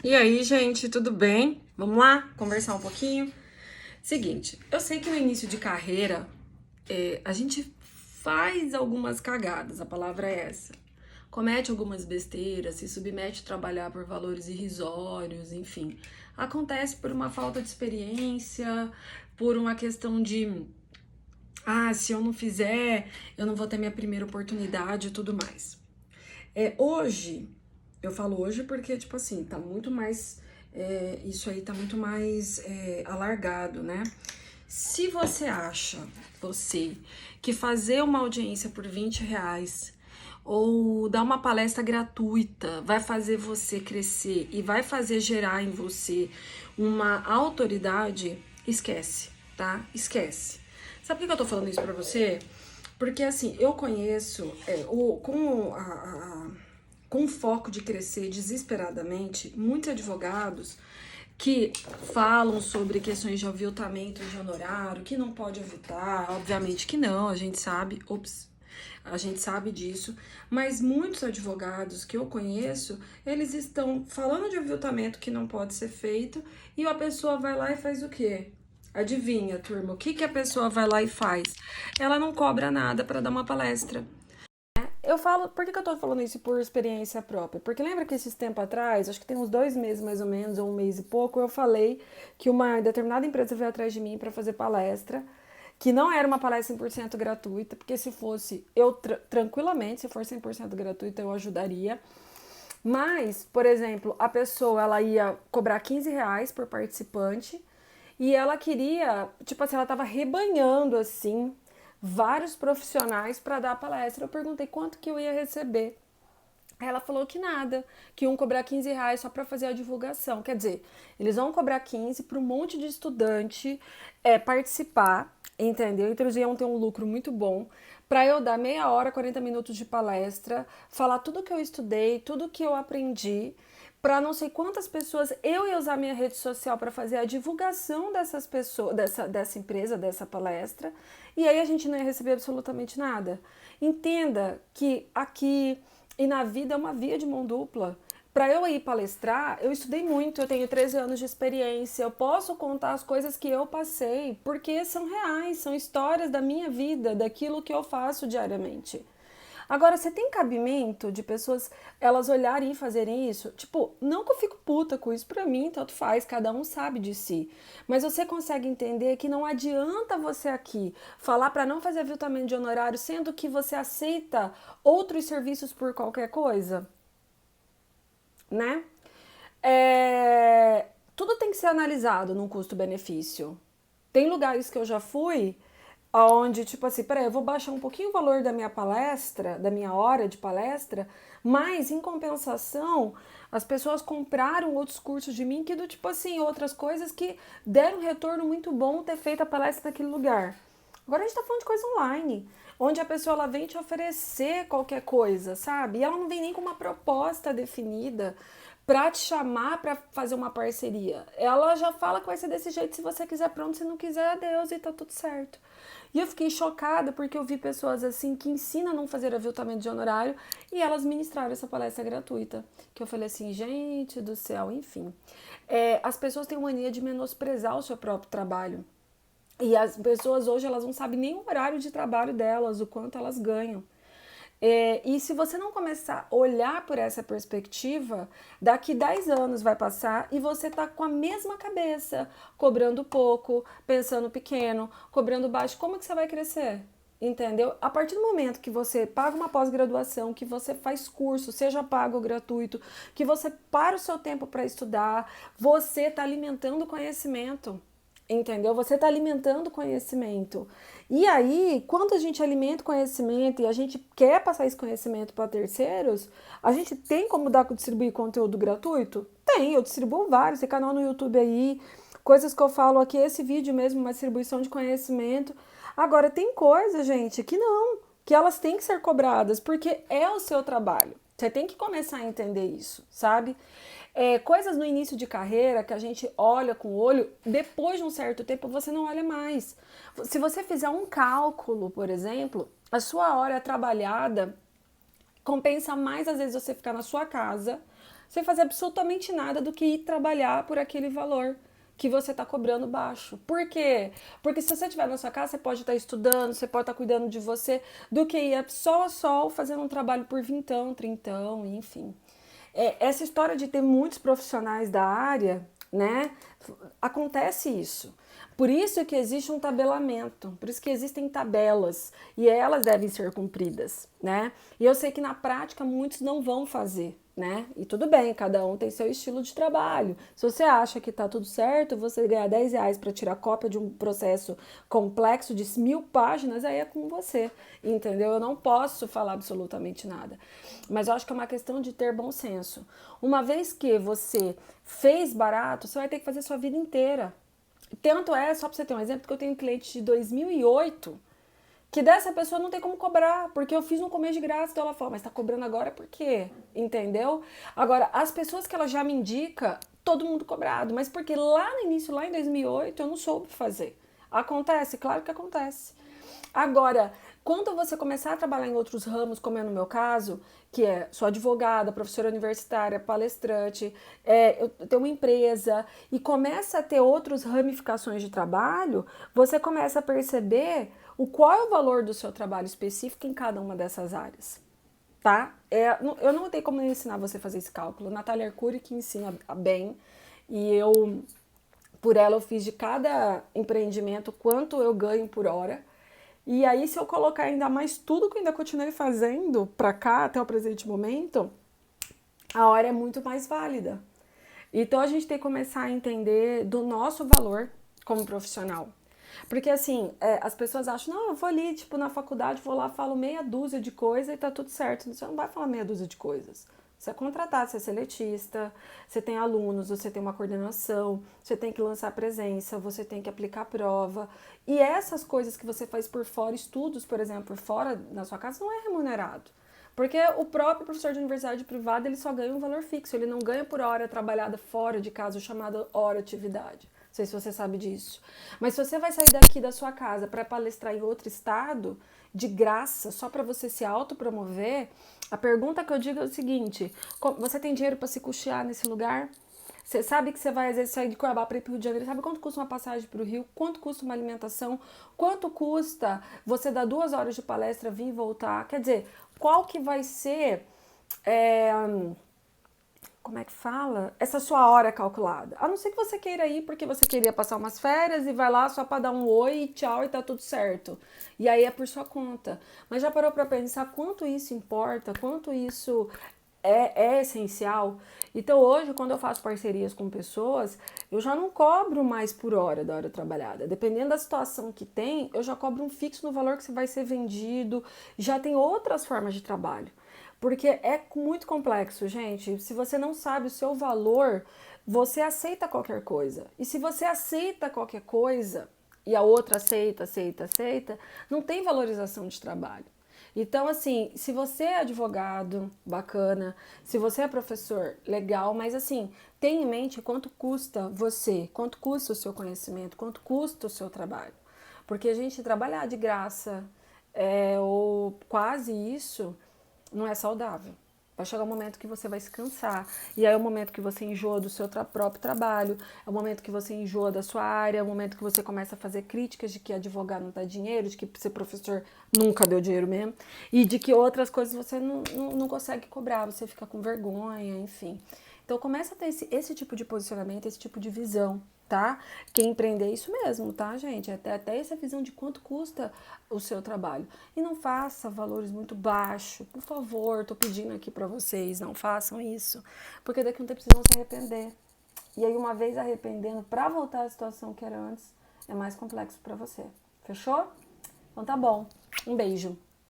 E aí, gente, tudo bem? Vamos lá conversar um pouquinho? Seguinte, eu sei que no início de carreira a gente faz algumas cagadas, a palavra é essa. Comete algumas besteiras, se submete a trabalhar por valores irrisórios, enfim. Acontece por uma falta de experiência, por uma questão de, se eu não fizer, eu não vou ter minha primeira oportunidade e tudo mais. Hoje, eu falo hoje porque, tipo assim, tá muito mais. Isso aí tá muito mais alargado, né? Se você acha, você, que fazer uma audiência por R$ 20 ou dar uma palestra gratuita vai fazer você crescer e vai fazer gerar em você uma autoridade, esquece, tá? Esquece. Sabe por que eu tô falando isso pra você? Porque assim, eu conheço com o foco de crescer desesperadamente, muitos advogados que falam sobre questões de aviltamento de honorário, que não pode aviltar, obviamente que não, a gente sabe disso, mas muitos advogados que eu conheço, eles estão falando de aviltamento que não pode ser feito e a pessoa vai lá e faz o quê? Adivinha, turma, o que que a pessoa vai lá e faz? Ela não cobra nada para dar uma palestra. Eu falo, por que eu tô falando isso por experiência própria? Porque lembra que esses tempos atrás, acho que tem uns 2 meses mais ou menos, ou um mês e pouco, eu falei que uma determinada empresa veio atrás de mim para fazer palestra, que não era uma palestra 100% gratuita, porque se fosse, eu tranquilamente, se for 100% gratuita, eu ajudaria. Mas, por exemplo, a pessoa, ela ia cobrar R$ 15 por participante, e ela queria, tipo assim, ela tava rebanhando, assim, vários profissionais para dar a palestra. Eu perguntei quanto que eu ia receber. Ela falou que nada, que iam cobrar R$ 15 só para fazer a divulgação. Quer dizer, eles vão cobrar 15 para um monte de estudante participar, entendeu? Então eles iam ter um lucro muito bom para eu dar meia hora, 40 minutos de palestra, falar tudo que eu estudei, tudo que eu aprendi, para não sei quantas pessoas eu ia usar minha rede social para fazer a divulgação dessas pessoas, dessa empresa, dessa palestra, e aí a gente não ia receber absolutamente nada. Entenda que aqui e na vida é uma via de mão dupla. Para eu ir palestrar, eu estudei muito, eu tenho 13 anos de experiência, eu posso contar as coisas que eu passei, porque são reais, são histórias da minha vida, daquilo que eu faço diariamente. Agora, você tem cabimento de pessoas elas olharem e fazerem isso? Tipo, não que eu fico puta com isso, pra mim, tanto faz, cada um sabe de si. Mas você consegue entender que não adianta você aqui falar para não fazer aviltamento de honorário, sendo que você aceita outros serviços por qualquer coisa, né? Tudo tem que ser analisado num custo-benefício. Tem lugares que eu já fui onde, tipo assim, peraí, eu vou baixar um pouquinho o valor da minha palestra, da minha hora de palestra, mas em compensação, as pessoas compraram outros cursos de mim que do tipo assim, outras coisas que deram um retorno muito bom ter feito a palestra naquele lugar. Agora a gente tá falando de coisa online, onde a pessoa ela vem te oferecer qualquer coisa, sabe? E ela não vem nem com uma proposta definida pra te chamar pra fazer uma parceria. Ela já fala que vai ser desse jeito, se você quiser pronto, se não quiser, adeus e tá tudo certo. E eu fiquei chocada porque eu vi pessoas assim que ensinam a não fazer aviltamento de honorário e elas ministraram essa palestra gratuita. Que eu falei assim, gente do céu, enfim. As pessoas têm mania de menosprezar o seu próprio trabalho. E as pessoas hoje elas não sabem nem o horário de trabalho delas, o quanto elas ganham. E se você não começar a olhar por essa perspectiva, daqui 10 anos vai passar e você tá com a mesma cabeça, cobrando pouco, pensando pequeno, cobrando baixo. Como que você vai crescer? Entendeu? A partir do momento que você paga uma pós-graduação, que você faz curso, seja pago ou gratuito, que você para o seu tempo para estudar, você está alimentando conhecimento. Entendeu? Você está alimentando conhecimento. E aí, quando a gente alimenta conhecimento e a gente quer passar esse conhecimento para terceiros, a gente tem como distribuir conteúdo gratuito? Tem, eu distribuo vários, tem canal no YouTube aí, coisas que eu falo aqui, esse vídeo mesmo, uma distribuição de conhecimento. Agora, tem coisa, gente, que não, que elas têm que ser cobradas, porque é o seu trabalho. Você tem que começar a entender isso, sabe? Coisas no início de carreira que a gente olha com o olho, depois de um certo tempo você não olha mais. Se você fizer um cálculo, por exemplo, a sua hora trabalhada compensa mais às vezes você ficar na sua casa sem fazer absolutamente nada do que ir trabalhar por aquele valor que você está cobrando baixo. Por quê? Porque se você estiver na sua casa, você pode estar estudando, você pode estar cuidando de você, do que ir sol a sol fazendo um trabalho por vintão, trintão, enfim. Essa história de ter muitos profissionais da área, né? Acontece isso. Por isso que existe um tabelamento, por isso que existem tabelas e elas devem ser cumpridas, né? E eu sei que na prática muitos não vão fazer, né? E tudo bem, cada um tem seu estilo de trabalho. Se você acha que tá tudo certo, você ganhar R$ 10 para tirar cópia de um processo complexo de 1000 páginas, aí é com você, entendeu? Eu não posso falar absolutamente nada. Mas eu acho que é uma questão de ter bom senso. Uma vez que você fez barato, você vai ter que fazer a sua vida inteira. Tanto é, só para você ter um exemplo, que eu tenho um cliente de 2008 que dessa pessoa não tem como cobrar, porque eu fiz no começo de graça, então ela fala, mas tá cobrando agora por quê? Entendeu? Agora, as pessoas que ela já me indica, todo mundo cobrado, mas porque lá no início, lá em 2008, eu não soube fazer. Acontece? Claro que acontece. Agora, quando você começar a trabalhar em outros ramos, como é no meu caso, que é sou advogada, professora universitária, palestrante, eu tenho uma empresa e começa a ter outras ramificações de trabalho, você começa a perceber qual é o valor do seu trabalho específico em cada uma dessas áreas, tá? Eu não tenho como ensinar você a fazer esse cálculo. Natália Arcuri que ensina bem e por ela eu fiz de cada empreendimento quanto eu ganho por hora. E aí, se eu colocar ainda mais tudo que eu ainda continuei fazendo pra cá, até o presente momento, a hora é muito mais válida. Então, a gente tem que começar a entender do nosso valor como profissional. Porque, assim, as pessoas acham, não, eu vou ali, tipo, na faculdade, vou lá, falo meia dúzia de coisa e tá tudo certo. Você não vai falar meia dúzia de coisas. Você é contratado, você é seletista, você tem alunos, você tem uma coordenação, você tem que lançar presença, você tem que aplicar prova. E essas coisas que você faz por fora, estudos, por exemplo, por fora na sua casa, não é remunerado. Porque o próprio professor de universidade privada, ele só ganha um valor fixo, ele não ganha por hora trabalhada fora de casa, o chamado hora atividade. Não sei se você sabe disso. Mas se você vai sair daqui da sua casa para palestrar em outro estado, de graça, só para você se autopromover, a pergunta que eu digo é o seguinte: você tem dinheiro para se custear nesse lugar? Você sabe que você vai, às vezes, sair de Cuiabá para ir para o Rio de Janeiro, sabe quanto custa uma passagem para o Rio? Quanto custa uma alimentação? Quanto custa você dar 2 horas de palestra, vir e voltar? Quer dizer, qual que vai ser... como é que fala? Essa sua hora calculada. A não ser que você queira ir porque você queria passar umas férias e vai lá só para dar um oi, tchau e tá tudo certo. E aí é por sua conta. Mas já parou para pensar quanto isso importa, quanto isso é essencial? Então hoje, quando eu faço parcerias com pessoas, eu já não cobro mais por hora da hora trabalhada. Dependendo da situação que tem, eu já cobro um fixo no valor que vai ser vendido. Já tem outras formas de trabalho. Porque é muito complexo, gente. Se você não sabe o seu valor, você aceita qualquer coisa. E se você aceita qualquer coisa e a outra aceita, não tem valorização de trabalho. Então, assim, se você é advogado, bacana, se você é professor, legal, mas assim, tenha em mente quanto custa você, quanto custa o seu conhecimento, quanto custa o seu trabalho. Porque a gente trabalhar de graça, ou quase isso, não é saudável. Vai chegar um momento que você vai se cansar. E aí é o momento que você enjoa do seu próprio trabalho, é o momento que você enjoa da sua área, é o momento que você começa a fazer críticas de que advogado não dá dinheiro, de que ser professor nunca deu dinheiro mesmo, e de que outras coisas você não consegue cobrar, você fica com vergonha, enfim. Então começa a ter esse tipo de posicionamento, esse tipo de visão, tá? Quem empreender é isso mesmo, tá, gente? Até essa visão de quanto custa o seu trabalho. E não faça valores muito baixos, por favor, tô pedindo aqui pra vocês, não façam isso, porque daqui a um tempo vocês vão se arrepender. E aí, uma vez arrependendo, pra voltar à situação que era antes, é mais complexo pra você. Fechou? Então tá bom. Um beijo.